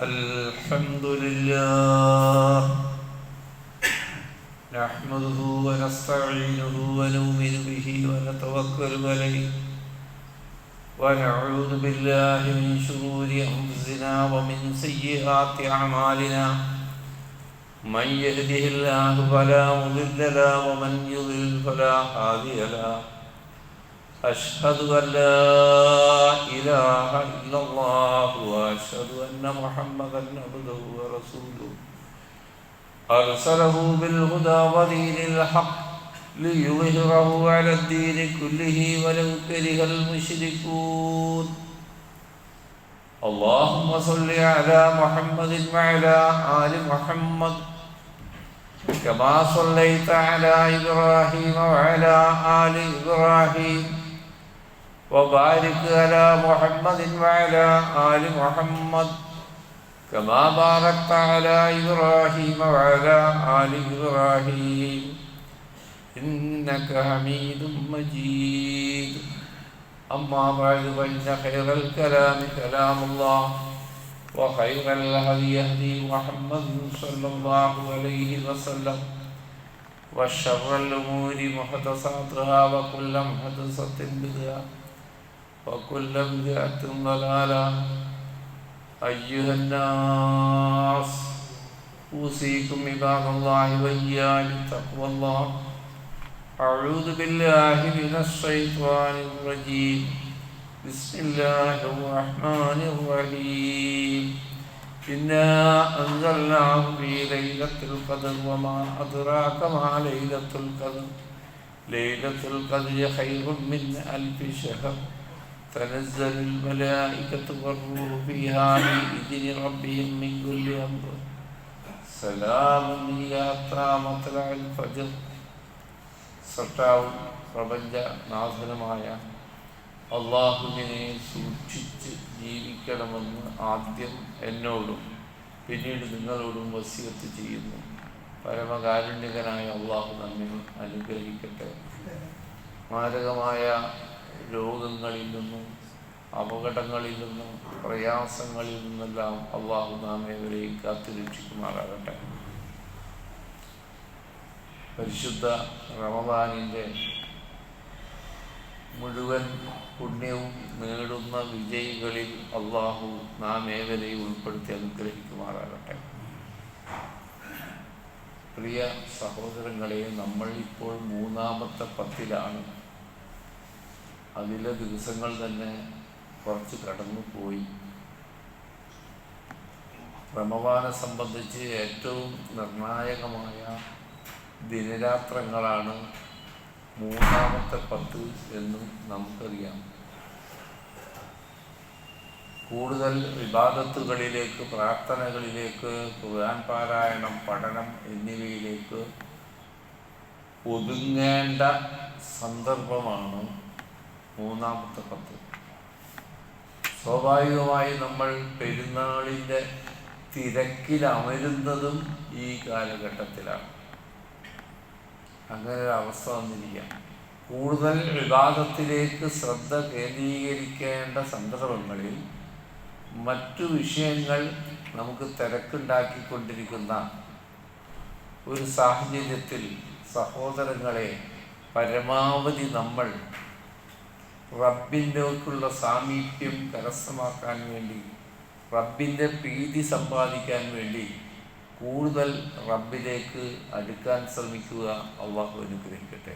الحمد لله نحمده ونستعينه ونؤمن به ونتوكل عليه ونعوذ بالله من شرور أنفسنا ومن سيئات أعمالنا من يهده الله فلا مضل له ومن يضلل فلا هادي له أشهد أن لا إله إلا الله وأشهد أن محمدا عبده ورسوله أرسله بالهدى ودين الحق ليظهره على الدين كله ولو كره المشركون اللهم صل على محمد وعلى آل محمد كما صليت على إبراهيم وعلى آل إبراهيم وبارك على محمد وعلى آل محمد كما باركت على إبراهيم وعلى آل إبراهيم إنك حميد مجيد أما بعد فإن خير الكلام كلام الله وخير الهدي هدي محمد صلى الله عليه وسلم وشر الأمور محدثاتها وكل محدثة بدعة وكل بدعة ضلالة أيها الناس أوصيكم عباد الله وإياي بتقوى الله أعوذ بالله من الشيطان الرجيم بسم الله الرحمن الرحيم إنا أنزلناه في ليلة القدر وما أدراك ما ليلة القدر ليلة القدر خير من 1000 شهر تنزل الملائكة والروح فيها بإذن ربهم من كل أمر سلام هي حتى مطلع الفجر. സൃഷ്ടാവും പ്രപഞ്ചനാഥനുമായ അള്ളാഹുവിനെ സൂക്ഷിച്ച് ജീവിക്കണമെന്ന് ആദ്യം എന്നോടും പിന്നീട് നിങ്ങളോടും വസിയത്ത് ചെയ്യുന്നു. പരമകാരുണ്യകനായ അള്ളാഹു നമ്മെ അനുഗ്രഹിക്കട്ടെ. മാരകമായ രോഗങ്ങളിൽ നിന്നും അപകടങ്ങളിൽ നിന്നും പ്രയാസങ്ങളിൽ നിന്നെല്ലാം അള്ളാഹു നാം ഏവരെയും കാത്തുരക്ഷിക്കുമാറാകട്ടെ. പരിശുദ്ധ റമദാനിൻ്റെ മുഴുവൻ പുണ്യവും നേടുന്ന വിജയികളിൽ അള്ളാഹു നാം ഏവരെയും ഉൾപ്പെടുത്തി അനുഗ്രഹിക്കുമാറാകട്ടെ. പ്രിയ സഹോദരങ്ങളെ, നമ്മൾ ഇപ്പോൾ 3-ാമത്തെ 10-ലാണ്. അതിലെ ദിവസങ്ങൾ തന്നെ കുറച്ച് കടന്നു പോയി. റമദാനെ സംബന്ധിച്ച് ഏറ്റവും നിർണായകമായ ദിനരാത്രങ്ങളാണ് 3-ാമത്തെ 10 എന്ന് നമുക്കറിയാം. കൂടുതൽ ഇബാദത്തുകളിലേക്ക്, പ്രാർത്ഥനകളിലേക്ക്, ഖുർആൻ പാരായണം, പഠനം എന്നിവയിലേക്ക് ഒതുങ്ങേണ്ട സന്ദർഭമാണ് 3-ാമത്തെ 10. സ്വാഭാവികമായി നമ്മൾ പെരുന്നാളിൻ്റെ തിരക്കിലമരുന്നതും ഈ കാലഘട്ടത്തിലാണ്. അങ്ങനെ ഒരു അവസ്ഥ വന്നിരിക്കാം. കൂടുതൽ വിവാദത്തിലേക്ക് ശ്രദ്ധ കേന്ദ്രീകരിക്കേണ്ട സന്ദർഭങ്ങളിൽ മറ്റു വിഷയങ്ങൾ നമുക്ക് തിരക്കുണ്ടാക്കിക്കൊണ്ടിരിക്കുന്ന ഒരു സാഹചര്യത്തിൽ സഹോദരങ്ങളെ, പരമാവധി നമ്മൾ റബ്ബിൻ്റെക്കുള്ള സാമീപ്യം കരസ്ഥമാക്കാൻ വേണ്ടി, റബ്ബിൻ്റെ പ്രീതി സമ്പാദിക്കാൻ വേണ്ടി കൂടുതൽ റബ്ബിലേക്ക് അടുക്കാൻ ശ്രമിക്കുക. അള്ളാഹു അനുഗ്രഹിക്കട്ടെ.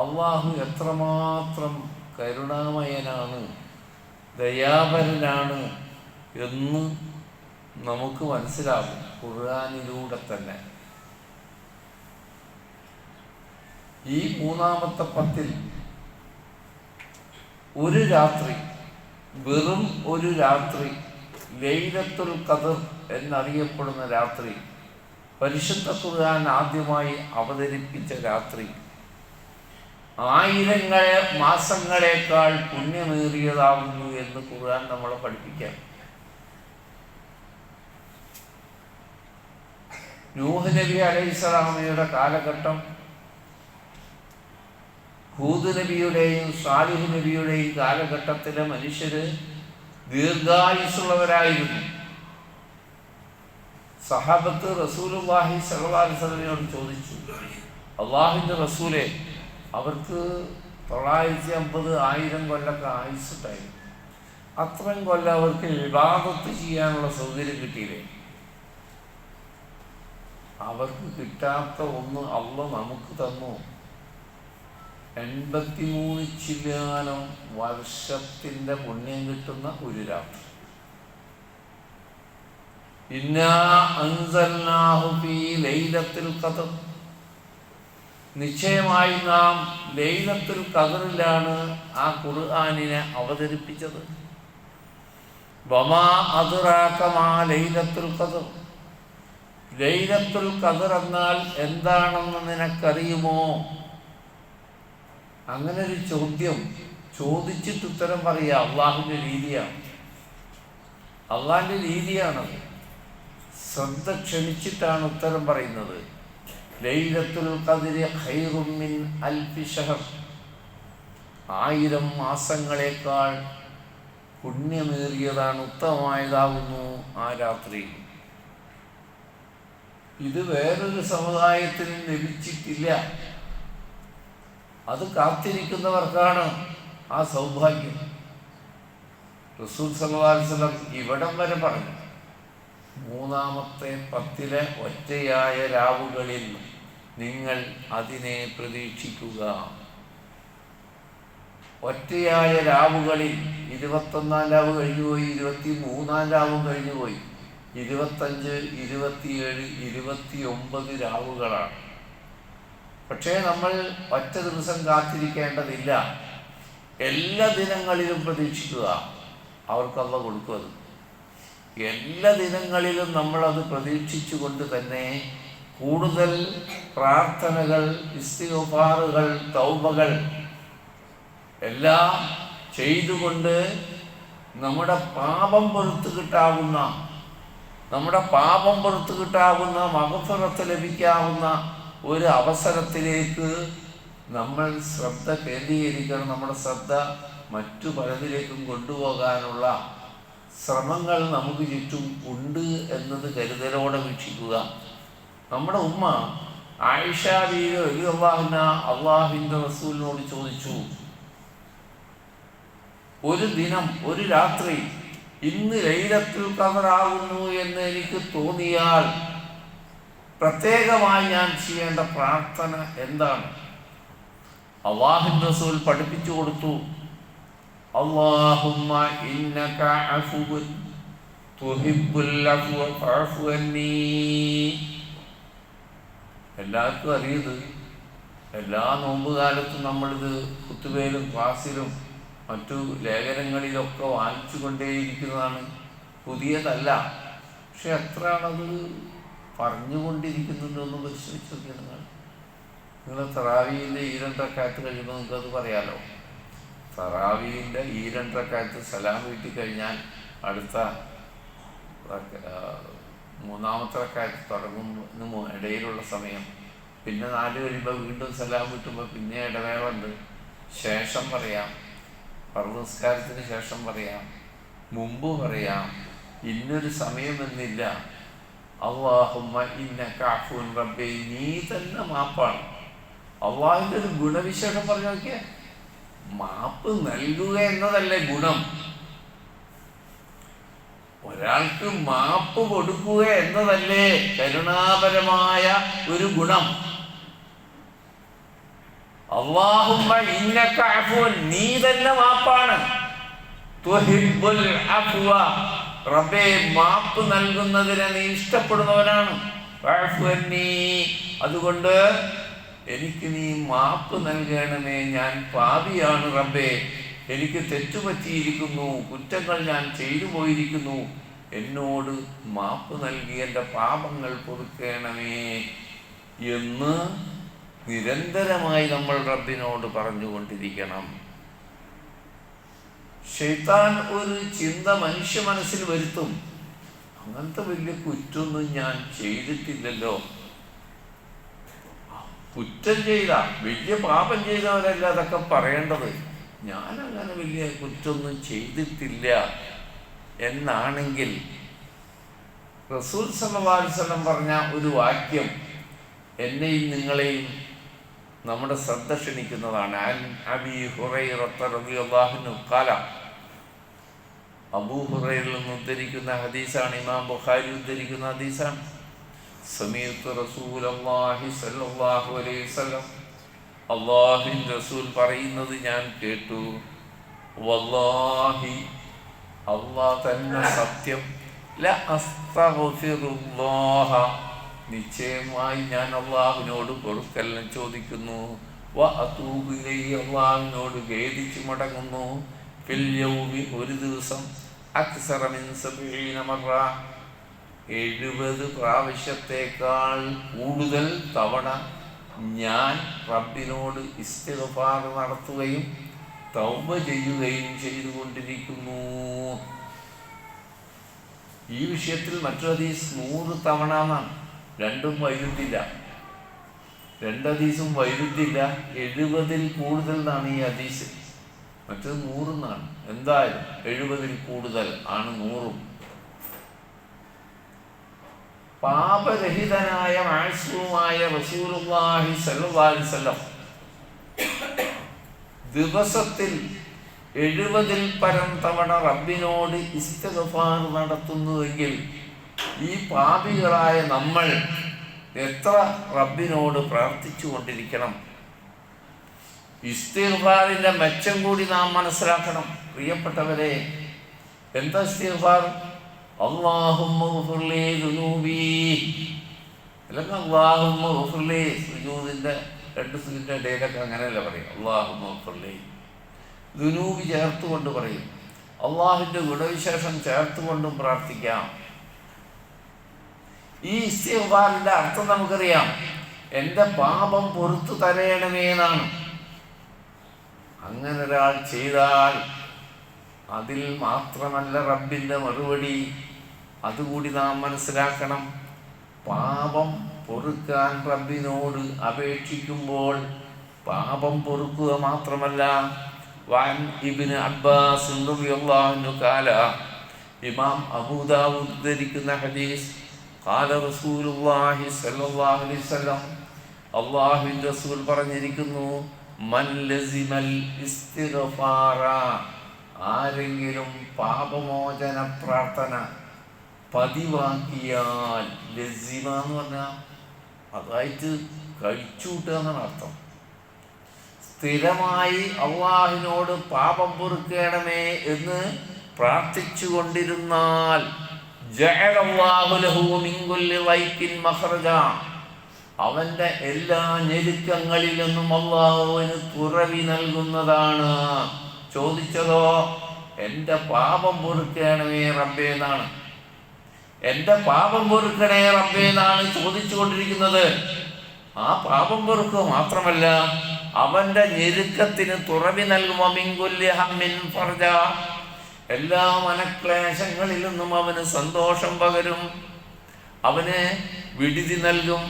അള്ളാഹു എത്രമാത്രം കരുണാമയനാണ്, ദയാപരനാണ് എന്ന് നമുക്ക് മനസ്സിലാകും ഖുർആനിലൂടെ തന്നെ. ഈ 3-ാമത്തെ 10-ൽ ഒരു രാത്രി, വെറും ഒരു രാത്രി, ലൈലത്തുൽ ഖദർ എന്നറിയപ്പെടുന്ന രാത്രി, പരിശുദ്ധ ഖുർആൻ ആദ്യമായി അവതരിപ്പിച്ച രാത്രി, 1000 മാസങ്ങളേക്കാൾ പുണ്യമേറിയതാവുന്നു എന്ന് ഖുർആൻ നമ്മളെ പഠിപ്പിക്കാം. നൂഹ് നബി അലൈഹിസ്സലാമയുടെ കാലഘട്ടം ഹൂദ് നബിയുടെയും സാലിഹ് നബിയുടെയും കാലഘട്ടത്തിലെ മനുഷ്യര് ദീർഘായുസ്സുള്ളവരായിരുന്നു. സഹാബത്ത് റസൂലുള്ളാഹി സ്വല്ലല്ലാഹു അലൈഹി വസല്ലമയോട് ചോദിച്ചു, അള്ളാഹുവിൻ്റെ റസൂലെ, അവർക്ക് 950,000 കൊല്ലൊക്കെ ആയുസ്സുണ്ടായി, അത്രയും കൊല്ലം അവർക്ക് ഇബാദത്ത് ചെയ്യാനുള്ള സൗകര്യം കിട്ടിയില്ലേ? അവർക്ക് കിട്ടാത്ത ഒന്ന് അള്ളാഹ് നമുക്ക് തന്നു. 83 ചില്ലാനം വർഷത്തിൻ്റെ പുണ്യം കിട്ടുന്ന ഒരു രാത്രി. ഇന്നാ അൻസൽനാഹു ഫീ ലൈലത്തുൽ ഖദ്ർ, നിശ്ചയമായി നാം ലൈലത്തുൽ ഖദ്റിലാണ് ആ ഖുർആനിനെ അവതരിപ്പിച്ചത്. വമാ അദ്റാക മാ ലൈലത്തുൽ ഖദ്ർ, ലൈലത്തുൽ ഖദ്ർ എന്നാൽ എന്താണെന്ന് നിനക്കറിയുമോ? അങ്ങനെ ഒരു ചോദ്യം ചോദിച്ചിട്ട് ഉത്തരം പറയുക അള്ളാഹുവിൻ്റെ രീതിയാണ്. അള്ളാഹിൻ്റെ രീതിയാണത്. ശ്രദ്ധ ക്ഷണിച്ചിട്ടാണ് ഉത്തരം പറയുന്നത്. ലൈലത്തുൽ ഖദ്രി ഖൈറും മിൻ അൽഫി ശഹർ, 1000 മാസങ്ങളേക്കാൾ പുണ്യമേറിയതാണ്, ഉത്തമമായതാകുന്നു ആ രാത്രി. ഇത് വേറൊരു സമുദായത്തിനും ലഭിച്ചിട്ടില്ല. അത് കാത്തിരിക്കുന്നവർക്കാണ് ആ സൗഭാഗ്യം. റസൂൽ സല്ലല്ലാഹു അലൈഹി വസല്ലം ഇവിടം വരെ പറഞ്ഞു, 3-ാമത്തെ 10-ലെ ഒറ്റയായ രാവുകളിൽ നിങ്ങൾ അതിനെ പ്രതീക്ഷിക്കുക. ഒറ്റയായ രാവുകളിൽ 21-ാം രാവ് കഴിഞ്ഞുപോയി, 23-ാം രാവും കഴിഞ്ഞുപോയി, 25, 27, 29 രാവുകളാണ്. പക്ഷേ നമ്മൾ ഒറ്റ ദിവസം കാത്തിരിക്കേണ്ടതില്ല. എല്ലാ ദിനങ്ങളിലും പ്രതീക്ഷിക്കുക. അവർക്കല്ല കൊടുക്കുന്നത്. എല്ലാ ദിനങ്ങളിലും നമ്മളത് പ്രതീക്ഷിച്ചുകൊണ്ട് തന്നെ കൂടുതൽ പ്രാർത്ഥനകൾ, ഇസ്തിഗ്ഫാറുകൾ, തൗബകൾ എല്ലാം ചെയ്തുകൊണ്ട് നമ്മുടെ പാപം പുറത്തു കിട്ടാവുന്ന മഗ്ഫിറത്ത് ലഭിക്കാവുന്ന ഒരു അവസരത്തിലേക്ക് നമ്മൾ ശ്രദ്ധ കേന്ദ്രീകരിക്കണം. നമ്മുടെ ശ്രദ്ധ മറ്റു പലതിലേക്കും കൊണ്ടുപോകാനുള്ള ശ്രമങ്ങൾ നമുക്ക് ചുറ്റും ഉണ്ട് എന്നത് കരുതലോടെ വീക്ഷിക്കുക. നമ്മുടെ ഉമ്മ ആയിഷ ബീവി റളിയല്ലാഹു അൻഹാ അള്ളാഹുവിൻ്റെ റസൂലിനോട് ചോദിച്ചു, ഒരു ദിനം, ഒരു രാത്രി ഇന്ന് ലൈലത്തുൽ ഖദ്ർ ആകുന്നു എന്ന് എനിക്ക് തോന്നിയാൽ പ്രത്യേകമായി ഞാൻ ചെയ്യേണ്ട പ്രാർത്ഥന എന്താണ്? അല്ലാഹുവിൻ്റെ റസൂൽ പഠിപ്പിച്ചു കൊടുത്തു, അല്ലാഹുമ്മ ഇന്നക അഫുവ്വുൻ തുഹിബ്ബുൽ അഫ്വ ഫഅഫു അന്നീ. എല്ലാവർക്കും അറിയത്, എല്ലാ നോമ്പുകാലത്തും നമ്മളിത് കുത്തുബയിലും ക്ലാസ്സിലും മറ്റു ലേഖനങ്ങളിലൊക്കെ വായിച്ചു കൊണ്ടേയിരിക്കുന്നതാണ്, പുതിയതല്ല. പക്ഷെ എത്രയാണത് പറഞ്ഞുകൊണ്ടിരിക്കുന്നുണ്ടെന്ന് പരിശോധിച്ച് നോക്കിയാൽ നിങ്ങൾ തറാവീൻ്റെ ഈ 2 റക്അത്ത് കഴിയുമ്പോൾ നിങ്ങൾക്കത് പറയാലോ. തറാവീൻ്റെ ഈ 2 റക്അത്ത് സലാം വീട്ടി കഴിഞ്ഞാൽ അടുത്ത 3-ാമത്തെ റക്അത്ത് തുടങ്ങുന്ന ഇടയിലുള്ള സമയം, പിന്നെ 4 കഴിയുമ്പോൾ വീണ്ടും സലാം വീട്ടുമ്പോൾ പിന്നെ ഇടവേളുണ്ട്. ശേഷം പറയാം, ഫർദ് നിസ്കാരത്തിന് ശേഷം പറയാം, മുമ്പ് പറയാം. ഇന്നൊരു സമയമെന്നില്ല. അല്ലാഹുമ്മ ഇന്നക അഫ്വുൻ റബ്ബേ, നീ തന്നെ മാപ്പാണ്. അള്ളാഹിൻ്റെ ഒരു ഗുണവിശേഷം പറഞ്ഞു നോക്കിയേ, മാപ്പ് നൽകുക എന്നതല്ലേ ഗുണം. ഒരാൾക്ക് മാപ്പ് കൊടുക്കുക എന്നതല്ലേ കരുണാപരമായ ഒരു ഗുണം. അല്ലാഹുമ്മ ഇന്നക അഫ്വുൻ, നീ തന്നെ മാപ്പാണ്. തുഹിബ്ബുൽ അഫ്വ, റബ്ബേ മാപ്പ് നൽകുന്നതിനെ നീ ഇഷ്ടപ്പെടുന്നവനാണ്. ഫഅഫു അന്നീ, അതുകൊണ്ട് എനിക്ക് നീ മാപ്പ് നൽകണമേ. ഞാൻ പാപിയാണ് റബ്ബേ, എനിക്ക് തെറ്റുപറ്റിയിരിക്കുന്നു, കുറ്റങ്ങൾ ഞാൻ ചെയ്തു പോയിരിക്കുന്നു. എന്നോട് മാപ്പ് നൽകി എൻ്റെ പാപങ്ങൾ പൊറുക്കണമേ എന്ന് നിരന്തരമായി നമ്മൾ റബ്ബിനോട് പറഞ്ഞുകൊണ്ടിരിക്കണം. ശൈത്താൻ ഒരു ചിന്ത മനുഷ്യ മനസ്സിൽ വരുത്തും, അങ്ങനത്തെ വലിയ കുറ്റമൊന്നും ഞാൻ ചെയ്തിട്ടില്ലല്ലോ. കുറ്റം ചെയ്ത, വലിയ പാപം ചെയ്തവരല്ല അതൊക്കെ പറയേണ്ടത്. ഞാനങ്ങനെ വലിയ കുറ്റമൊന്നും ചെയ്തിട്ടില്ല എന്നാണെങ്കിൽ റസൂൽ സല്ലല്ലാഹു അലൈഹി വസല്ലം പറഞ്ഞ ഒരു വാക്യം എന്നെയും നിങ്ങളെയും നമ്മുടെ ശ്രദ്ധ ക്ഷണിക്കുന്നതാണ്. അൻ അബീ ഹുറൈറത്ത റളിയല്ലാഹു അൻഹു ഖാല, അബൂ ഹുറൈറയിൽ നിന്ന് ഉദ്ധരിക്കുന്ന ഹദീസാണ്, ഇമാം ബുഖാരി ഉദ്ധരിക്കുന്ന ഹദീസാണ്. സമീഅതു റസൂലല്ലാഹി സ്വല്ലല്ലാഹു അലൈഹി വസല്ലം, അല്ലാഹുവിൻ്റെ റസൂൽ പറയുന്നത് ഞാൻ കേട്ടു. വല്ലാഹി, അല്ലാഹ് തന്നെ സത്യം, ല അസ്തഗ്ഫിറുല്ലാഹ, നിശ്ചയമായി ഞാൻ അള്ളാഹുവിനോട് പൊറുക്കലിനെ ചോദിക്കുന്നു. വ അതൂബു ഇലൈഹി, അള്ളാഹുവിനോട് ഖേദിച്ചു മടങ്ങുന്നു. ഫിൽ യൗമി, ഒരു ദിവസം, അക്സറ മിൻ 70 മറ, 70 പ്രാവശ്യത്തേക്കാൾ കൂടുതൽ തവണ ഞാൻ റബ്ബിനോട് ഇസ്തിഗ്ഫാർ നടത്തുകയും തൗബ ചെയ്യുകയും ചെയ്തുകൊണ്ടിരിക്കുന്നു. ഈ വിഷയത്തിൽ മറ്റൊരു ഹദീസ് 100 തവണ എന്നാണ്. രണ്ടും വൈരുദ്ധില്ല, രണ്ട് ഹദീസും വൈരുദ്ധില്ല. 70 കൂടുതൽ എന്നാണ് ഈ ഹദീസ്, മറ്റത് 100 എന്നാണ്. എന്തായാലും 70 കൂടുതൽ ആണ് 100. പാപരഹിതനായ മാസൂമായ റസൂലുള്ളാഹി സ്വല്ലല്ലാഹു അലൈഹി വസല്ലം ദിവസത്തിൽ 70 പരം തവണ റബ്ബിനോട് ഇസ്തിഗ്ഫാർ നടത്തുന്നുവെങ്കിൽ ഈ പാപികളായ നമ്മൾ എത്ര റബ്ബിനോട് പ്രാർത്ഥിച്ചു കൊണ്ടിരിക്കണം. ഇസ്തിഗ്ഫാറിന്റെ മെച്ചം കൂടി നാം മനസ്സിലാക്കണം പ്രിയപ്പെട്ടവരെ. എന്താ ഇസ്തിഗ്ഫാർ? അല്ലാഹുമ്മ ഗ്ഫിർ ലീ ദുനൂബി, അല്ലെങ്കിൽ അല്ലാഹുമ്മ ഗ്ഫിർ ലീ, സുജൂദിന്റെ 2 സുജൂദിന്റെ ഇടയിലൊക്കെ അങ്ങനെയല്ല പറയും. അല്ലാഹുമ്മ ഗ്ഫിർ ലീ ദുനൂബി ചേർത്തുകൊണ്ട് പറയും. അള്ളാഹുവിൻ്റെ ഗുണവിശേഷം ചേർത്തുകൊണ്ടും പ്രാർത്ഥിക്കാം. ഈ ഇസ്തിഗ്ഫാറിന്റെ അർത്ഥം നമുക്കറിയാം, എൻ്റെ പാപം പൊറുത്തു തരയണമേ എന്നാണ്. അങ്ങനെ ഒരാൾ ചെയ്താൽ അതിൽ മാത്രമല്ല റബ്ബിൻ്റെ മറുപടി, അതുകൂടി നാം മനസ്സിലാക്കണം. പാപം പൊറുക്കാൻ റബ്ബിനോട് അപേക്ഷിക്കുമ്പോൾ പാപം പൊറുക്കുക മാത്രമല്ല, വഅൻ ഇബ്നു അബ്ബാസ് റളിയല്ലാഹു അൻഹു ഖാല, ഇമാം അബൂ ദാവൂദ് ഉദ്ധരിക്കുന്ന ഹദീസ്, ഖാല റസൂലുള്ളാഹി സ്വല്ലല്ലാഹു അലൈഹി വസല്ലം, അല്ലാഹുവിൻ്റെ റസൂൽ പറഞ്ഞിരിക്കുന്നു, മൻ ലസിമൽ ഇസ്തിഗ്ഫാറ, ആരെങ്കിലും പാപമോചന പ്രാർത്ഥന പതിവാക്കിയാൽ, ലസിമ എന്ന് പറഞ്ഞാൽ അതായിട്ട് കഴിച്ചുകൂട്ടുക എന്നാണ് അർത്ഥം. സ്ഥിരമായി അള്ളാഹുവിനോട് പാപം പൊറുക്കണമേ എന്ന് പ്രാർത്ഥിച്ചു കൊണ്ടിരുന്നാൽ, ജഅലല്ലാഹു ലഹു മിൻ കുല്ലി ദൈഖിൻ മഖ്റജ, അവൻ്റെ എല്ലാ ഞെരുക്കങ്ങളിൽ നിന്നും അള്ളാഹുവിന് തുറവി നൽകുന്നതാണ്. ചോദിച്ചതോ എൻ്റെ പാപം പൊറുക്കണമേ റബ്ബേ എന്നാണ്. എൻ്റെ പാപം പൊറുക്കണേ റബ്ബേ എന്നാണ് ചോദിച്ചു കൊണ്ടിരിക്കുന്നത്. ആ പാപം പൊറുക്കുക മാത്രമല്ല, അവൻ്റെ ഞെരുക്കത്തിന് തുറവി നൽകും. മിൻ കുല്ലി ഹമ്മിൻ ഫർജ, എല്ലാ മനക്ലേശങ്ങളിൽ നിന്നും അവന് സന്തോഷം പകരും, അവന് വിടുതി നൽകും.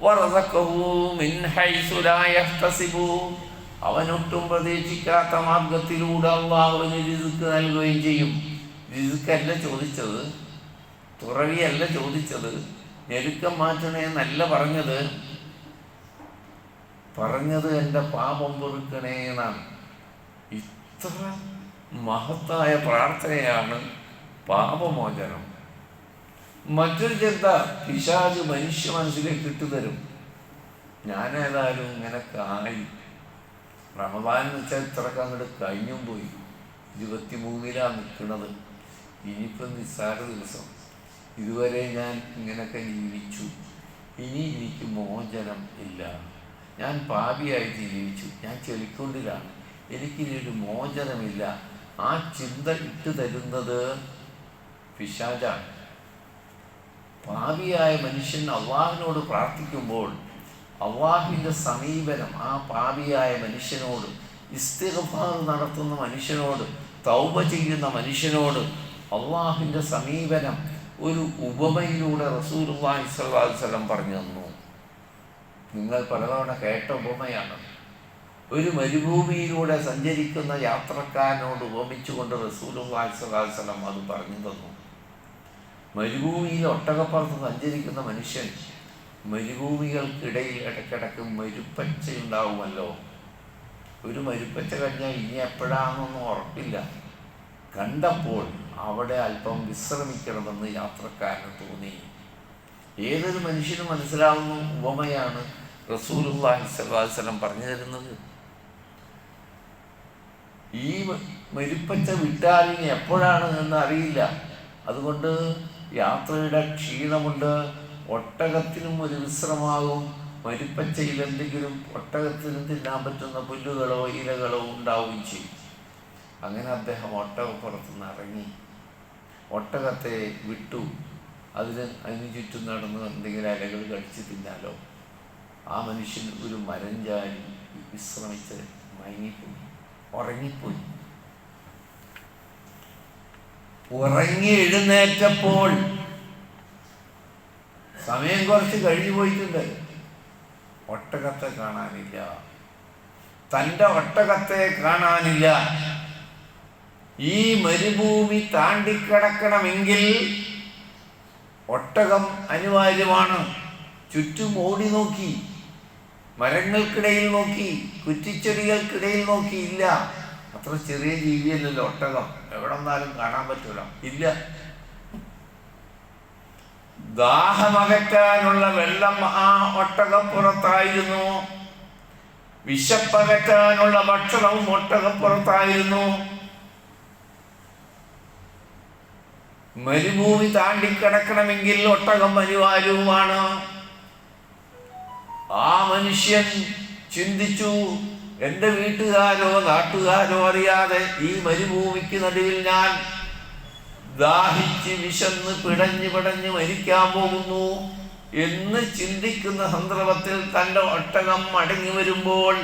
വറസഖഹു മിൻ ഹൈസു ലാ യഹ്തസിബു, അവനൊട്ടും പ്രതീക്ഷിക്കാത്ത മാർഗത്തിലൂടെ അള്ളാഹുവിന് റിസ്ക് നൽകുകയും ചെയ്യും. റിസ്കല്ല ചോദിച്ചത്, തുറവിയല്ല ചോദിച്ചത്, ഞെരുക്കം മാറ്റണേ എന്നല്ല പറഞ്ഞത് എൻ്റെ പാപം പൊറുക്കണേ എന്നാണ്. ഇത്ര മഹത്തായ പ്രാർത്ഥനയാണ് പാപമോചനം. മറ്റൊരു ചിന്ത പിശാച് മനുഷ്യ മനസ്സിലേക്ക് ഇട്ടുതരും. ഞാനേതായാലും ഇങ്ങനൊക്കെ ആയി, റമദാൻ എന്ന് വെച്ചാൽ ഇത്രയൊക്കെ അങ്ങോട്ട് കഴിഞ്ഞും പോയി, 23-ലാണ് നിൽക്കുന്നത്, ഇനിയിപ്പം നിസ്സാര ദിവസം, ഇതുവരെ ഞാൻ ഇങ്ങനൊക്കെ ജീവിച്ചു, ഇനി എനിക്ക് മോചനം ഇല്ല, ഞാൻ പാപിയായിട്ട് ജീവിച്ചു, ഞാൻ ചെളിക്കൊണ്ടിലാണ്, എനിക്കിനിയൊരു മോചനമില്ല. ആ ചിന്ത ഇട്ട് തരുന്നത് പിശാചാണ്. പാപിയായ മനുഷ്യൻ അള്ളാഹുവിനോട് പ്രാർത്ഥിക്കുമ്പോൾ അള്ളാഹുവിൻ്റെ സമീപനം ആ പാപിയായ മനുഷ്യനോട്, ഇസ്തിഗ്ഫാർ നടത്തുന്ന മനുഷ്യനോട്, തൗബ ചെയ്യുന്ന മനുഷ്യനോട് അള്ളാഹുവിൻ്റെ സമീപനം ഒരു ഉപമയിലൂടെ റസൂലുള്ളാഹി സ്വല്ലല്ലാഹു അലൈഹി വസല്ലം പറഞ്ഞു തന്നു. നിങ്ങൾ പലതവണ കേട്ട ഉപമയാണ്. ഒരു മരുഭൂമിയിലൂടെ സഞ്ചരിക്കുന്ന യാത്രക്കാരനോട് ഉപമിച്ചുകൊണ്ട് റസൂലുള്ളാഹി സ്വല്ലല്ലാഹു അലൈഹി വസല്ലം അത് പറഞ്ഞു തന്നു. മരുഭൂമിയിൽ ഒട്ടകപ്പുറത്ത് സഞ്ചരിക്കുന്ന മനുഷ്യൻ മരുഭൂമികൾക്കിടയിൽ ഇടയ്ക്കിടയ്ക്ക് മരുപ്പച്ചയുണ്ടാവുമല്ലോ. ഒരു മരുപ്പച്ച കഴിഞ്ഞാൽ ഇനി എപ്പോഴാണെന്നൊന്നും ഉറപ്പില്ല. കണ്ടപ്പോൾ അവിടെ അല്പം വിശ്രമിക്കണമെന്ന് യാത്രക്കാരന് തോന്നി. ഏതൊരു മനുഷ്യനും മനസ്സിലാവുന്ന ഉപമയാണ് റസൂലുള്ളാഹി സ്വല്ലല്ലാഹു അലൈഹി വസല്ലം പറഞ്ഞു തരുന്നത്. ഈ മരുപ്പച്ച വിട്ടാൽ ഇനി എപ്പോഴാണ് എന്ന് അറിയില്ല. അതുകൊണ്ട് യാത്രയുടെ ക്ഷീണമുണ്ട്. ഒട്ടകത്തിനും ഒരു വിശ്രമാകും. മരുപ്പച്ചയിൽ എന്തെങ്കിലും ഒട്ടകത്തിന് തിന്നാൻ പറ്റുന്ന പുല്ലുകളോ ഇലകളോ ഉണ്ടാവുകയും ചെയ്യും. അങ്ങനെ അദ്ദേഹം ഒട്ടകപ്പുറത്തുനിന്ന് ഇറങ്ങി ഒട്ടകത്തെ വിട്ടു. അതിന് ചുറ്റും നടന്ന് എന്തെങ്കിലും ഇലകൾ കഴിച്ച് തിന്നാലോ. ആ മനുഷ്യൻ ഒരു മരം ചാരി വിശ്രമിച്ച് മയങ്ങിപ്പോയി, ഉറങ്ങിപ്പോയി. ഉറങ്ങി എഴുന്നേറ്റപ്പോൾ സമയം കുറച്ച് കഴിഞ്ഞു പോയിട്ടുണ്ട്. ഒട്ടകത്തെ കാണാനില്ല, തൻ്റെ ഒട്ടകത്തെ കാണാനില്ല. ഈ മരുഭൂമി താണ്ടിക്കടക്കണമെങ്കിൽ ഒട്ടകം അനിവാര്യമാണ്. ചുറ്റും ഓടി നോക്കി, മരങ്ങൾക്കിടയിൽ നോക്കി, കുറ്റിച്ചെടികൾക്കിടയിൽ നോക്കി. ഇല്ല, അത്ര ചെറിയ ജീവിയല്ലല്ലോ ഒട്ടകം, എവിടെ നിന്നാലും കാണാൻ പറ്റൂല. ഇല്ല. ദാഹമകറ്റാനുള്ള വെള്ളം ആ ഒട്ടകപ്പുറത്തായിരുന്നു. വിശപ്പകറ്റാനുള്ള ഭക്ഷണവും ഒട്ടകപ്പുറത്തായിരുന്നു. മരുഭൂമി താണ്ടിക്കിടക്കണമെങ്കിൽ ഒട്ടകം അനിവാര്യവുമാണ്. ആ മനുഷ്യൻ ചിന്തിച്ചു, എൻ്റെ വീട്ടുകാരോ നാട്ടുകാരോ അറിയാതെ ഈ മരുഭൂമിക്ക് നടുവിൽ ഞാൻ ദാഹിച്ച് വിശന്ന് പിടഞ്ഞ് മരിക്കാൻ പോകുന്നു എന്ന് ചിന്തിക്കുന്ന സന്ദർഭത്തിൽ തൻ്റെ ഒട്ടകം മടങ്ങി വരുമ്പോൾ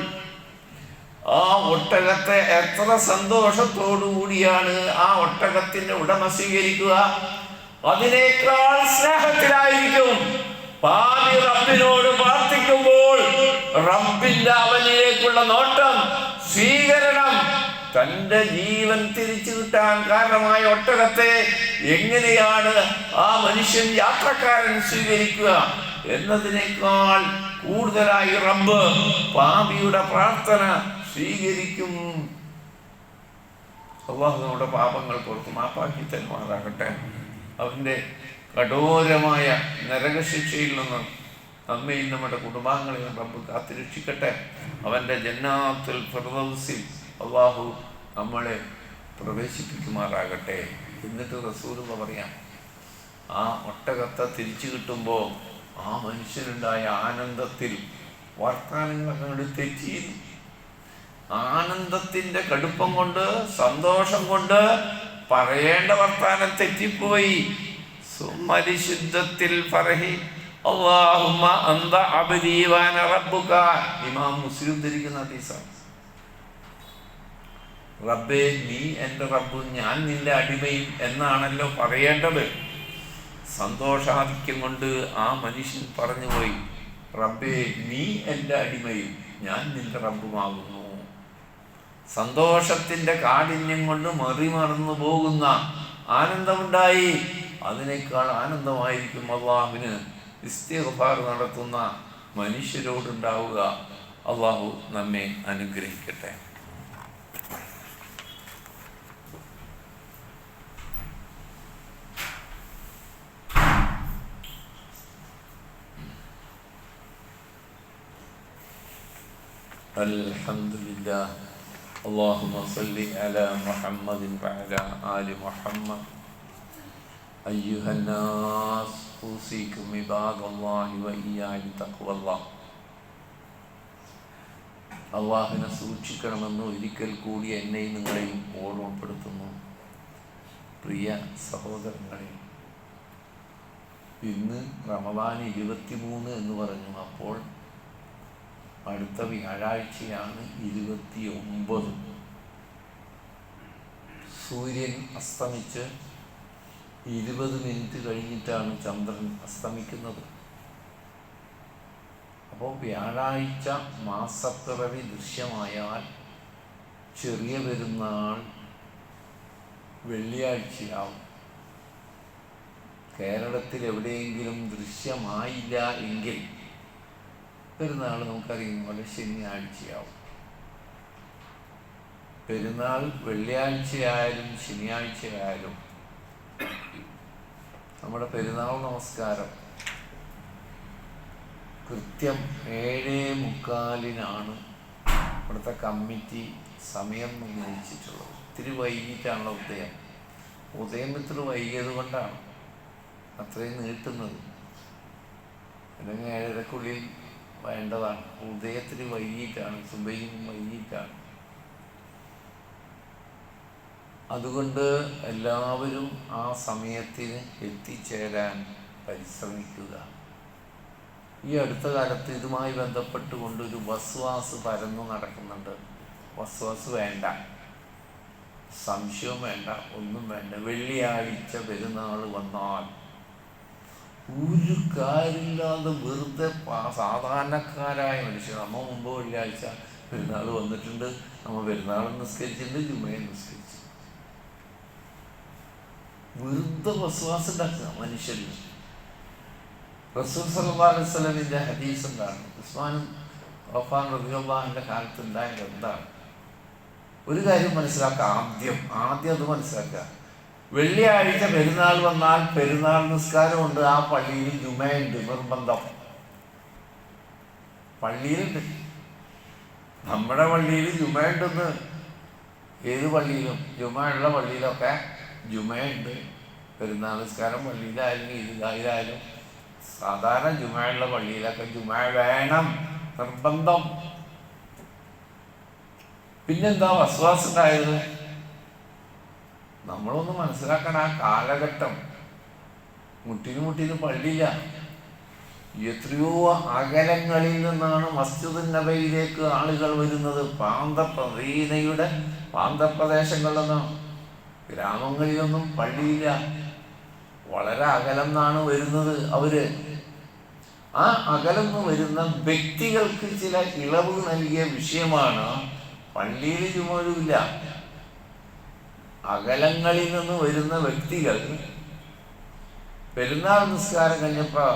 ആ ഒട്ടകത്തെ എത്ര സന്തോഷത്തോടുകൂടിയാണ് ആ ഒട്ടകത്തിന്റെ ഉടമ സ്വീകരിക്കുക. അതിനേക്കാൾ സ്നേഹത്തിലായിരിക്കും പാപി റബ്ബിനോട് പ്രാർത്ഥിക്കുമ്പോൾ റബ്ബിന്റെ അവനിലേക്കുള്ള നോട്ടം, സ്വീകരണം. തൻ്റെ ജീവൻ തിരിച്ചു കിട്ടാൻ കാരണമായ ഒട്ടകത്തെ എങ്ങനെയാണ് ആ മനുഷ്യൻ യാത്രക്കാരൻ സ്വീകരിക്കുക എന്നതിനേക്കാൾ കൂടുതലായി റബ്ബ് പാപിയുടെ പ്രാർത്ഥന സ്വീകരിക്കും. അല്ലാഹു നമ്മുടെ പാപങ്ങൾ പുറത്ത് മാപ്പാക്കി തരുമാറാകട്ടെ. അവൻ്റെ കഠോരമായ നരകശിക്ഷയിൽ നിന്ന് നമ്മയും നമ്മുടെ കുടുംബാംഗങ്ങളെയും റബ്ബ് കാത്തുരക്ഷിക്കട്ടെ. അവൻ്റെ ജന്നാത്തുൽ ഫിർദൗസിൽ അല്ലാഹു നമ്മളെ പ്രവേശിപ്പിക്കുമാറാകട്ടെ. എന്നിട്ട് റസൂലുള്ളാഹി പറയാം, ആ ഒട്ടകത്തെ തിരിച്ചു കിട്ടുമ്പോൾ ആ മനുഷ്യനുണ്ടായ ആനന്ദത്തിൽ വർത്തമാനങ്ങളൊക്കെ അങ്ങോട്ട് തെറ്റിയിരുന്നു. ആനന്ദത്തിൻ്റെ കടുപ്പം കൊണ്ട്, സന്തോഷം കൊണ്ട് പറയേണ്ട വർത്താനം തെറ്റിപ്പോയി. സുമരിശുദ്ധത്തിൽ ഫർഹി അല്ലാഹുമ്മ അന്ത അബ്ദി വഅന റബ്ബുക. ഇമാം മുസ്ലിം ധരിക്കുന്ന ഹദീസാണ്. റബ്ബേ, നീ എൻ്റെ റബ്ബും ഞാൻ നിന്റെ അടിമയും എന്നാണല്ലോ പറയേണ്ടത്. സന്തോഷാധിക്യം കൊണ്ട് ആ മനുഷ്യൻ പറഞ്ഞുപോയി, റബ്ബേ, നീ എൻ്റെ അടിമയും ഞാൻ നിന്റെ റബ്ബുമാകുന്നു. സന്തോഷത്തിൻ്റെ കാഠിന്യം കൊണ്ട് മറിമറന്നു പോകുന്ന ആനന്ദമുണ്ടായി. അതിനേക്കാൾ ആനന്ദമായിരിക്കും അള്ളാഹുവിന് ഇസ്തിഗ്ഫാർ നടത്തുന്ന മനുഷ്യരോടുണ്ടാവുക. അള്ളാഹു നമ്മെ അനുഗ്രഹിക്കട്ടെ. അൽഹംദുലില്ലാഹ്. اللهم صل على محمد وعلى آل محمد. أيها الناس أوصيكم عباد الله وإياي بتقوى الله. അള്ളാഹുവിനെ സൂക്ഷിക്കണമെന്ന് ഒരിക്കൽ കൂടി എന്നെയും നിങ്ങളെയും ഓർമ്മപ്പെടുത്തുന്നു. പ്രിയ സഹോദരങ്ങളെ, ഇന്ന് റമദാൻ 23 എന്ന് പറഞ്ഞു. അപ്പോൾ അടുത്ത വ്യാഴാഴ്ചയാണ് 29. സൂര്യൻ അസ്തമിച്ച് 20 മിനിറ്റ് കഴിഞ്ഞിട്ടാണ് ചന്ദ്രൻ അസ്തമിക്കുന്നത്. അപ്പോൾ വ്യാഴാഴ്ച മാസപ്പിറവി ദൃശ്യമായാൽ ചെറിയ പെരുന്നാൾ വെള്ളിയാഴ്ചയാവും. കേരളത്തിൽ എവിടെയെങ്കിലും ദൃശ്യമായില്ല എങ്കിൽ പെരുന്നാൾ നമുക്കറിയുന്ന പോലെ ശനിയാഴ്ചയാവും. പെരുന്നാൾ വെള്ളിയാഴ്ചയായാലും ശനിയാഴ്ചയായാലും നമ്മുടെ പെരുന്നാൾ നമസ്കാരം കൃത്യം 7:45 ഇവിടുത്തെ കമ്മിറ്റി സമയം നിർണ്ണയിച്ചിട്ടുള്ളത്. ഇത്തിരി വൈകിട്ടാണല്ലോ ഉദയം ഇത്തിരി വൈകിയത് കൊണ്ടാണ് അത്രയും നീട്ടുന്നത്. അല്ലെങ്കിൽ 7:30 വേണ്ടതാണ്. ഉദയത്തിന് വൈകിട്ടാണ്, സുബഹിയും വൈകിട്ടാണ്. അതുകൊണ്ട് എല്ലാവരും ആ സമയത്തിന് എത്തിച്ചേരാൻ പരിശ്രമിക്കുക. ഈ അടുത്ത കാലത്ത് ഇതുമായി ബന്ധപ്പെട്ടുകൊണ്ടൊരു വസ്വാസ് പരന്നു നടക്കുന്നുണ്ട്. വസ്വാസ് വേണ്ട, സംശയവും വേണ്ട, ഒന്നും വേണ്ട. വെള്ളിയാഴ്ച പെരുന്നാൾ വന്നാൽ ഒരു കാര്യമില്ലാതെ വെറുതെ സാധാരണക്കാരായ മനുഷ്യർ, നമ്മ മുമ്പ് വെള്ളിയാഴ്ച പെരുന്നാൾ വന്നിട്ടുണ്ട്, നമ്മൾ പെരുന്നാൾ നിസ്കരിച്ചിട്ടുണ്ട്, ജുമയെ നിസ്കരിച്ചു, വെറുതെ വസ്വാസം ഉണ്ടാക്കുക മനുഷ്യരിൽ. റസൂൽ സല്ലല്ലാഹു അലൈഹി വസല്ലമിന്റെ ഹദീസ് എന്താണ്? ഉസ്മാൻ അഫ്ഫാൻ റളിയല്ലാഹുവിന്റെ കാലത്ത് ഉണ്ടായത് എന്താണ്? ഒരു കാര്യം മനസ്സിലാക്കുക. ആദ്യം അത് മനസ്സിലാക്കുക. വെള്ളിയാഴ്ച പെരുന്നാൾ വന്നാൽ പെരുന്നാൾ നിസ്കാരമുണ്ട്, ആ പള്ളിയിൽ ജുമയുണ്ട്, നിർബന്ധം. പള്ളിയിലുണ്ട്, നമ്മുടെ പള്ളിയിൽ ജുമയുണ്ടെന്ന്. ഏത് പള്ളിയിലും, ജുമയുള്ള പള്ളിയിലൊക്കെ ജുമയുണ്ട്. പെരുന്നാൾ നിസ്കാരം പള്ളിയിലായാലും ഈദ്ഗാഹിലായാലും സാധാരണ ജുമയുള്ള പള്ളിയിലൊക്കെ ജുമ വേണം, നിർബന്ധം. പിന്നെന്താ വസ്വാസ് ഉണ്ടായത്? നമ്മളൊന്ന് മനസ്സിലാക്കണം. ആ കാലഘട്ടം മുട്ടിന് പള്ളിയില്ല. എത്രയോ അകലങ്ങളിൽ നിന്നാണ് മസ്ജിദുൻ നബവിയിലേക്ക് ആളുകൾ വരുന്നത്. മദീനയുടെ പ്രാന്തപ്രദേശങ്ങളിലൊന്നും, ഗ്രാമങ്ങളിലൊന്നും പള്ളിയില്ല. വളരെ അകലം നിന്നാണ് വരുന്നത് അവര്. ആ അകലന്ന് വരുന്ന വ്യക്തികൾക്ക് ചില ഇളവ് നൽകിയ വിഷയമാണ് പള്ളിയിൽ ജുമയില്ല. അകലങ്ങളിൽ നിന്ന് വരുന്ന വ്യക്തികൾ പെരുന്നാൾ നിസ്കാരം കഴിഞ്ഞപ്പോൾ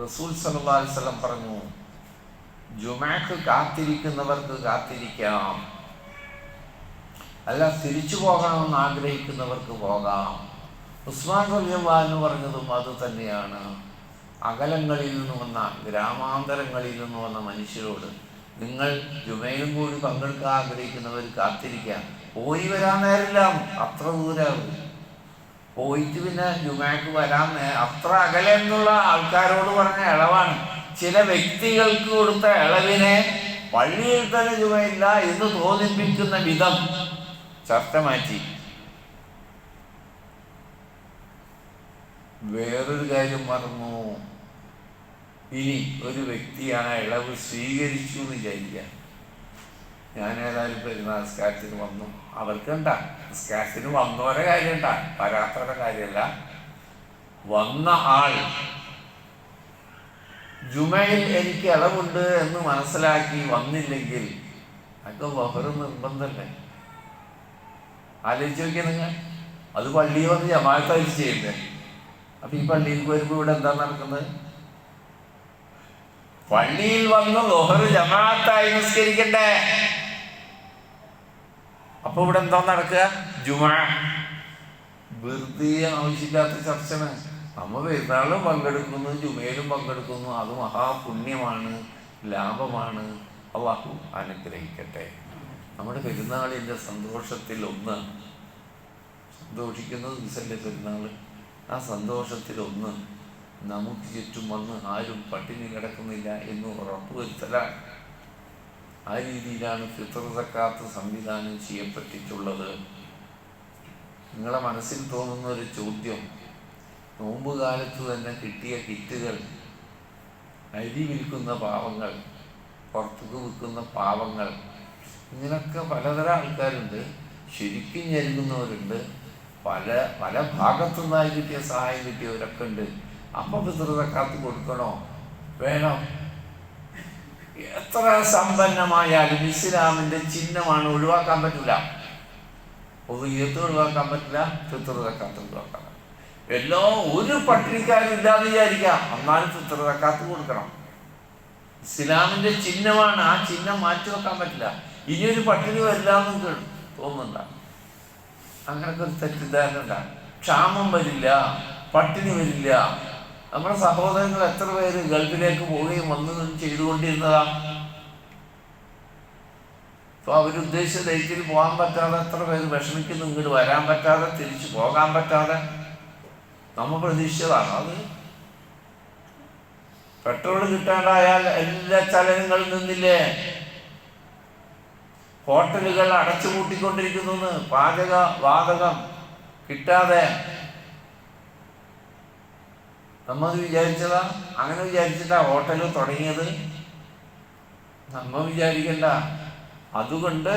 റസൂൽ സല്ലല്ലാഹു അലൈഹി വസല്ലം പറഞ്ഞു, ജുമഅക്ക് കാത്തിരിക്കുന്നവർക്ക് കാത്തിരിക്കാം, അല്ല തിരിച്ചു പോകണമെന്ന് ആഗ്രഹിക്കുന്നവർക്ക് പോകാം. ഉസ്മാൻ റളിയല്ലാഹു അൻഹു പറഞ്ഞതും അത് തന്നെയാണ്. അകലങ്ങളിൽ നിന്ന് വന്ന, ഗ്രാമാന്തരങ്ങളിൽ നിന്ന് വന്ന മനുഷ്യരോട് നിങ്ങൾ ജുമയിലും കൂടി പങ്കെടുക്കാൻ ആഗ്രഹിക്കുന്നവർ കാത്തിരിക്കാം, പോയി വരാൻ നേരില്ല, അത്ര ദൂരമാണ്. പോയിട്ട് പിന്നെ ജുമയ്ക്ക് വരാൻ അത്ര അകലെ എന്നുള്ള ആൾക്കാരോട് പറഞ്ഞ ഇളവാണ്. ചില വ്യക്തികൾക്ക് കൊടുത്ത ഇളവിനെ പള്ളിയിൽ തന്നെ ജുമയില്ല എന്ന് തോന്നിപ്പിക്കുന്ന വിധം ചർച്ച മാറ്റി. വേറൊരു കാര്യം മറന്നു. ഇനി ഒരു വ്യക്തി ആ ഇളവ് സ്വീകരിച്ചു എന്ന് വിചാരിക്കാം. ഞാൻ ഏതായാലും പെരുന്നാൾ നിസ്കാരത്തിന് വന്നു, അവർക്കുണ്ടാ നിസ്കാരത്തിന് വന്നവരെ കാര്യമുണ്ടാ, വരാത്തവരുടെ കാര്യമല്ല. വന്ന ആൾ ജുമയിൽ എനിക്ക് ഇളവുണ്ട് എന്ന് മനസ്സിലാക്കി വന്നില്ലെങ്കിൽ അതൊക്കെ വഹറ് നിർബന്ധമല്ലേ? ആലോചിച്ച് നോക്കിയാൽ നിങ്ങൾ. അത് പള്ളിയിൽ വന്ന് ജമാഅത്തായിട്ട് ചെയ്യുന്നത്. അപ്പൊ ഈ പള്ളിയിൽ വരുമ്പോൾ ഇവിടെ എന്താ നടക്കുന്നത്? പള്ളിയിൽ വന്ന് വഹറ് ജമാഅത്തായി നിസ്കരിക്കണ്ടേ? അപ്പൊ ഇവിടെ എന്താ നടക്കുക? ജുമാ. വെറുതെ ആവശ്യമില്ലാത്ത ചർച്ചയാണ്. നമ്മ പെരുന്നാളിലും പങ്കെടുക്കുന്നു, ജുമയിലും പങ്കെടുക്കുന്നു. അത് മഹാപുണ്യമാണ്, ലാഭമാണ്. അല്ലാഹു അനുഗ്രഹിക്കട്ടെ. നമ്മുടെ പെരുന്നാളിൻ്റെ സന്തോഷത്തിൽ ഒന്ന്, സന്തോഷിക്കുന്ന ദിവസമല്ലേ പെരുന്നാള്, ആ സന്തോഷത്തിലൊന്ന് നമുക്ക് ചുറ്റും വന്ന് ആരും പട്ടിണി കിടക്കുന്നില്ല എന്ന് ഉറപ്പുവരുത്തലാണ്. ആ രീതിയിലാണ് ഫിത്ർ സക്കാത്ത് സംവിധാനം ചെയ്യപ്പെട്ടിട്ടുള്ളത്. നിങ്ങളെ മനസ്സിൽ തോന്നുന്ന ഒരു ചോദ്യം, നോമ്പ് കാലത്ത് തന്നെ കിട്ടിയ കിറ്റുകൾ, അരി വിൽക്കുന്ന പാവങ്ങൾ, പുറത്തേക്ക് വിൽക്കുന്ന പാവങ്ങൾ, ഇങ്ങനൊക്കെ പലതരം ആൾക്കാരുണ്ട്. ശരിക്കും ഞെരുങ്ങുന്നവരുണ്ട്, പല പല ഭാഗത്തു നിന്നായി കിട്ടിയ സഹായം കിട്ടിയവരൊക്കെ ഉണ്ട്. അപ്പം ഫിത്ർ സക്കാത്ത് കൊടുക്കണോ? വേണം. എത്ര സമ്പന്നമായാലും ഇസ്ലാമിൻ്റെ ചിഹ്നമാണ്, ഒഴിവാക്കാൻ പറ്റില്ല. ഒഴിവാക്കാൻ പറ്റില്ല, ഫിത്ർ സക്കാത്ത് ഒഴിവാക്കാൻ പറ്റില്ല. ഒരു പട്ടിണിക്കാരും ഇല്ലാതെ വിചാരിക്കാം, എന്നാലും ഫിത്ർ സക്കാത്ത് കൊടുക്കണം. ഇസ്ലാമിന്റെ ചിഹ്നമാണ്. ആ ചിഹ്നം മാറ്റി വെക്കാൻ പറ്റില്ല. ഇനിയൊരു പട്ടിണി വരില്ല എന്ന് തോന്നുന്നുണ്ട. അങ്ങനൊക്കെ ഒരു തെറ്റിദ്ധാരണ ഉണ്ടാകും. ക്ഷാമം വരില്ല, പട്ടിണി വരില്ല. നമ്മുടെ സഹോദരങ്ങൾ എത്ര പേര് ഗൾഫിലേക്ക് പോവുകയും വന്നതും ചെയ്തുകൊണ്ടിരുന്നതാ. ഇപ്പൊ അവരുദ്ദേശിച്ച ഡേറ്റിൽ പോകാൻ പറ്റാതെ എത്ര പേര് വിഷമിക്കുന്നു, ഇങ്ങോട്ട് വരാൻ പറ്റാതെ, തിരിച്ചു പോകാൻ പറ്റാതെ. നമ്മൾ പ്രതീക്ഷിച്ചതാണ് അത്. പെട്രോൾ കിട്ടാണ്ടായാൽ എല്ലാ ചലനങ്ങളും നിന്നില്ലേ? ഹോട്ടലുകൾ അടച്ചുപൂട്ടിക്കൊണ്ടിരിക്കുന്നു, വാതകം കിട്ടാതെ. നമ്മൾ വിചാരിച്ചതാ? അങ്ങനെ വിചാരിച്ചിട്ടാ ഹോട്ടൽ തുടങ്ങിയത്? നമ്മൾ വിചാരിക്കണ്ട. അതുകൊണ്ട്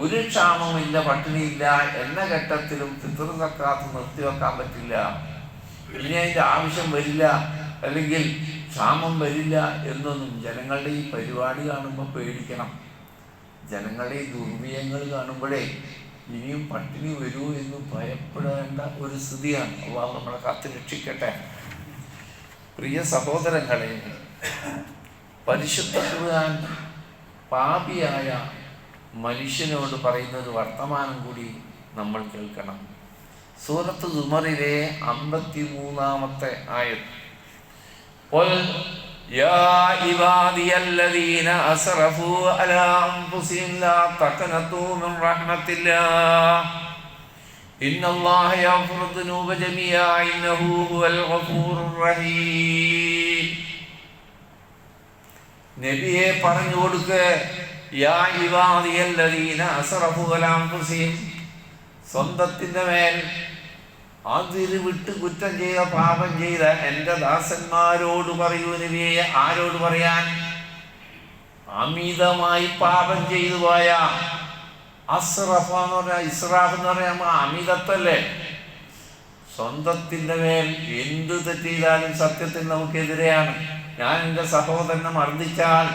ഒരു ക്ഷാമമില്ല, പട്ടിണിയില്ല എന്ന ഘട്ടത്തിലും ഫിത്ർ സക്കാത്ത് നിർത്തിവെക്കാൻ പറ്റില്ല. ഇനി അതിൻ്റെ ആവശ്യം വരില്ല, അല്ലെങ്കിൽ ക്ഷാമം വരില്ല എന്നൊന്നും ജനങ്ങളുടെ ഈ പരിപാടി കാണുമ്പോൾ പേടിക്കണം. ജനങ്ങളുടെ ഈ ദുർവ്യയങ്ങൾ കാണുമ്പോഴേ ഇനിയും പട്ടിണി വരൂ എന്ന് ഭയപ്പെടേണ്ട ഒരു സ്ഥിതിയാണ്. അള്ളാഹു നമ്മളെ കാത്ത് രക്ഷിക്കട്ടെ. പ്രിയ സഹോദരങ്ങളെ, പരിശുദ്ധ ഖുർആൻ പാപിയായ മനുഷ്യനോട് പറയുന്ന ഒരു വർത്തമാനം കൂടി നമ്മൾ കേൾക്കണം. സൂറത്ത് സുമറിലെ 53-ാമത്തെ ആയത്ത്, ഖുൽ യാ ഇബാദിയല്ലദീന അസ്റഫൂ അലാ അൻഫുസിഹിം ലാ തഖ്നതൂ മിൻ റഹ്മത്തില്ലാഹ് ഇന്നല്ലാഹ യഗ്ഫിറു ദുനൂബ ജമീഅ ഇന്നഹു ഹുവൽ ഗഫൂറുർ റഹീം. നബിയെ പറഞ്ഞു കൊടുക്ക്, യാ ഇബാദിയല്ലദീന അസ്റഫൂ അലാ അൻഫുസിഹിം, സ്വന്തത്തിന്റെ മേൽ അതിര് വിട്ട് കുറ്റം ചെയ്ത, പാപം ചെയ്ത എൻ്റെ ദാസന്മാരോട് പറയൂ നബിയെ. ആരോട് പറയാൻ? അമിതമായി പാപം ചെയ്തു പോയ, അസ്റഫ എന്ന് പറഞ്ഞാൽ, ഇസ്രാഫ് എന്ന് പറഞ്ഞാൽ അമിതത്വല്ലേ? സ്വന്തത്തിന്റെ മേൽ എന്ത് തെറ്റ് ചെയ്താലും സത്യത്തിൽ നമുക്കെതിരെയാണ്. ഞാൻ എൻ്റെ സഹോദരനെ മർദ്ദിച്ചാൽ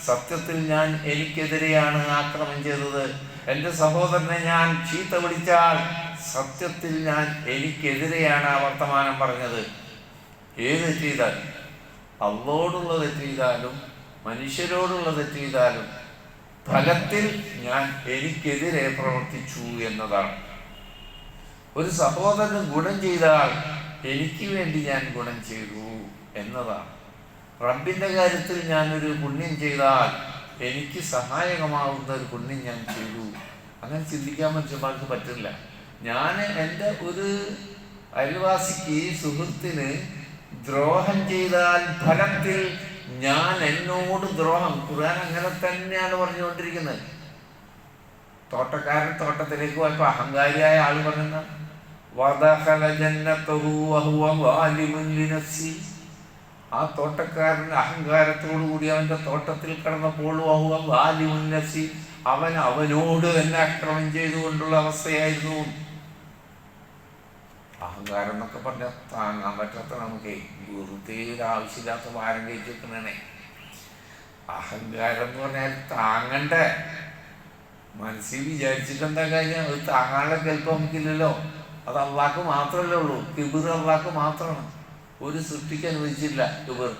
സത്യത്തിൽ ഞാൻ എനിക്കെതിരെയാണ് ആക്രമണം ചെയ്തത്. എൻ്റെ സഹോദരനെ ഞാൻ ചീത്ത വിളിച്ചാൽ സത്യത്തിൽ ഞാൻ എനിക്കെതിരെയാണ് ആ വർത്തമാനം പറഞ്ഞത്. ഏത് തെറ്റ് ചെയ്താലും, അള്ളോടുള്ള തെറ്റ് ചെയ്താലും മനുഷ്യരോടുള്ള തെറ്റ് ചെയ്താലും ഫലത്തിൽ ഞാൻ എനിക്കെതിരെ പ്രവർത്തിച്ചു എന്നതാണ്. ഒരു സഹോദരന് ഗുണം ചെയ്താൽ എനിക്ക് വേണ്ടി ഞാൻ ഗുണം ചെയ്തു എന്നതാണ്. റബ്ബിൻ്റെ കാര്യത്തിൽ ഞാനൊരു പുണ്യം ചെയ്താൽ എനിക്ക് സഹായകമാവുന്ന ഒരു പുണ്യം ഞാൻ ചെയ്തു. അങ്ങനെ ചിന്തിക്കാൻ മനുഷ്യന്മാർക്ക് പറ്റില്ല. ഞാൻ എൻ്റെ ഒരു അയൽവാസിക്ക്, സുഹൃത്തിന് ദ്രോഹം ചെയ്താൽ ഫലത്തിൽ ഞാൻ എന്നോട് ദ്രോഹം. ഖുർആൻ അങ്ങനെ തന്നെയാണ് പറഞ്ഞുകൊണ്ടിരിക്കുന്നത്. തോട്ടക്കാരൻ തോട്ടത്തിലേക്ക് പോയപ്പോൾ അഹങ്കാരിയായ ആൾ പറയുന്ന വദഖല ജന്നതഹു വഹുവ ളാലിമുൻ ലിനഫ്സി, ആ തോട്ടക്കാരൻ അഹങ്കാരത്തോടു കൂടി അവൻ്റെ തോട്ടത്തിൽ കടന്നപ്പോൾ വഹുവ ളാലിമുൻ ലിനഫ്സി, അവൻ അവനോട് തന്നെ ആക്രമണം ചെയ്തുകൊണ്ടുള്ള അവസ്ഥയായിരുന്നു. അഹങ്കാരം എന്നൊക്കെ പറഞ്ഞാൽ താങ്ങാൻ പറ്റാത്ത നമുക്ക് വെറുതെ ഒരു ആവശ്യമില്ലാത്ത ഭാരം കയറ്റി വെക്കണേ. അഹങ്കാരം എന്ന് പറഞ്ഞാൽ താങ്ങണ്ടേ. മനസ്സിൽ വിചാരിച്ചിട്ട് എന്താ കാര്യം? അത് താങ്ങാനുള്ള കെൽപ്പം നമുക്കില്ലല്ലോ. അത് അള്ളാഹ്ക്ക് മാത്രമല്ലേ ഉള്ളൂ. കിബിർ അള്ളാഹ്ക്ക് മാത്രമാണ്, ഒരു സൃഷ്ടിക്ക് അനുവദിച്ചില്ല കിബിർ.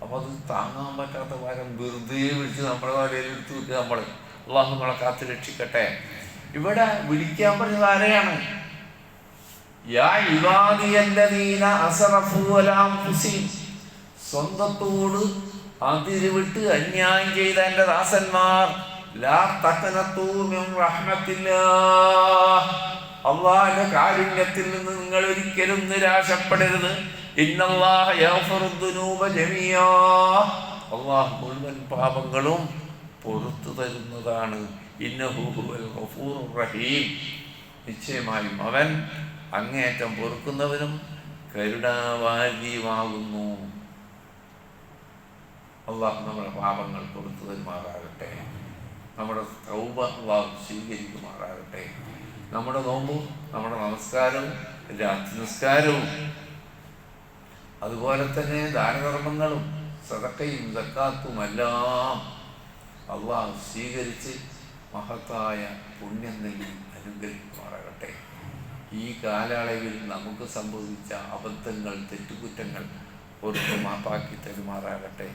അപ്പൊ അത് താങ്ങാൻ പറ്റാത്ത ഭാരം വെറുതെ വിളിച്ച് നമ്മുടെ വലയിൽ എടുത്ത് വിട്ട് നമ്മൾ. അള്ളാഹു നമ്മളെ കാത്ത് രക്ഷിക്കട്ടെ. ഇവിടെ വിളിക്കാൻ പറഞ്ഞത് ആരെയാണ്? യാ ഇബാദിയല്ലദീന അസ്റഫൂ അലാ അൻഫുസിഹിം, സ്വന്തത്തോട് അതിരുവിട്ട് അന്യായം ചെയ്ത എൻ്റെ ദാസന്മാർ, ലാ തഖ്നതൂ മിൻ റഹ്മത്തില്ലാഹ്, അല്ലാഹുവിന്റെ കാരുണ്യത്തിൽ നിന്ന് നിങ്ങൾ ഒരിക്കലും നിരാശപ്പെടരുത്. ഇന്നല്ലാഹ യഗ്ഫിറു ദുനൂബ ജമീഅ, അല്ലാഹു മുഴുവൻ പാപങ്ങളും പൊറുത്തു തരുന്നതാണ്. ഇന്നഹു ഹുവൽ ഗഫൂറുർ റഹീം, നിശ്ചയമായും അവൻ അങ്ങേയറ്റം പൊറുക്കുന്നവനും കരുണാവാരിയുമാകുന്നു. അള്ളാഹു നമ്മുടെ പാപങ്ങൾ പൊറുത്തു തരുമാറാകട്ടെ. നമ്മുടെ തൗബ അള്ളാഹു സ്വീകരിക്കുമാറാകട്ടെ. നമ്മുടെ നോമ്പും നമ്മുടെ നമസ്കാരവും രാത്രി നിസ്കാരവും അതുപോലെ തന്നെ ദാനധർമ്മങ്ങളും സദഖയും സക്കാത്തുമെല്ലാം അള്ളാഹു സ്വീകരിച്ച് മഹത്തായ പുണ്യം നൽകി അനുഗ്രഹിക്കുമാറാകട്ടെ. ഈ കാലയളവിൽ നമുക്ക് സംഭവിച്ച അബദ്ധങ്ങൾ, തെറ്റുകുറ്റങ്ങൾ ഓർത്ത് മാപ്പാക്കി തരുമാറാകട്ടെ.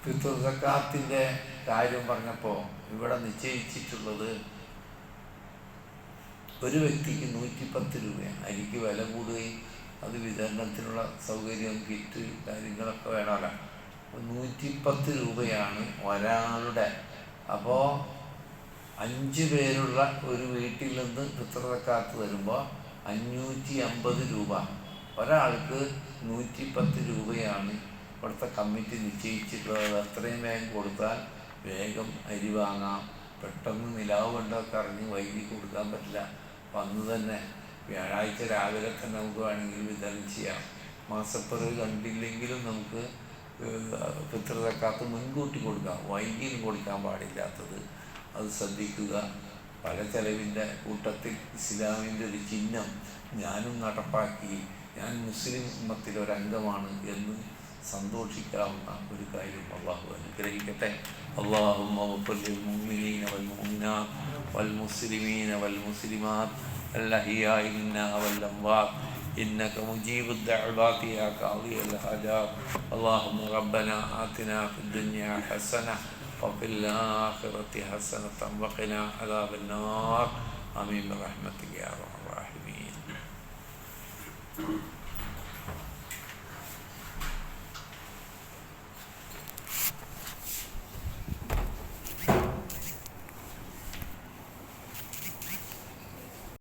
ഫിത്ർ സക്കാത്തിൻ്റെ കാര്യം പറഞ്ഞപ്പോൾ ഇവിടെ നിശ്ചയിച്ചിട്ടുള്ളത് ഒരു വ്യക്തിക്ക് 110 രൂപയാണ്. അരിക്ക് വില കൂടുകയും അത് വിതരണത്തിനുള്ള സൗകര്യം, കിറ്റ് കാര്യങ്ങളൊക്കെ വേണമല്ലോ. 110 രൂപയാണ് ഒരാളുടെ. അപ്പോൾ 5 പേരുള്ള ഒരു വീട്ടിൽ നിന്ന് ഫിത്ർ സക്കാത്ത് വരുമ്പോൾ 550 രൂപ. ഒരാൾക്ക് 110 രൂപയാണ് ഇവിടുത്തെ കമ്മിറ്റി നിശ്ചയിച്ചിട്ടുള്ളത്. അത്രയും വേഗം കൊടുത്താൽ വേഗം അരി വാങ്ങാം. പെട്ടെന്ന് നിലാവ് കൊണ്ടൊക്കെ അറിഞ്ഞ് വൈകി കൊടുക്കാൻ പറ്റില്ല. അന്ന് തന്നെ വ്യാഴാഴ്ച രാവിലെ തന്നെ നമുക്ക് വേണമെങ്കിൽ വിതരണം ചെയ്യാം. മാസപ്പിറവ് കണ്ടില്ലെങ്കിലും നമുക്ക് ഫിത്ർ സക്കാത്ത് മുൻകൂട്ടി കൊടുക്കാം, വൈകിയും കൊടുക്കാൻ പാടില്ലാത്തത്. അത് ശ്രദ്ധിക്കുക. പല ചെലവിൻ്റെ കൂട്ടത്തിൽ ഇസ്ലാമിൻ്റെ ഒരു ചിഹ്നം ഞാനും നടപ്പാക്കി, ഞാൻ മുസ്ലിം ഉമ്മത്തിലൊരംഗമാണ് എന്ന് സന്തോഷിക്കാവുന്ന ഒരു കാര്യം അള്ളാഹു അനുഗ്രഹിക്കട്ടെ. اللهم اغفر للمؤمنين والمؤمنات والمسلمين والمسلمات الأحياء منا والأموات إنك مجيب الدعوات يا قاضي الحاجات. اللهم ربنا آتنا في الدنيا حسنة وفي الآخرة حسنة وقنا عذاب النار. آمين برحمتك يا أرحم الراحمين.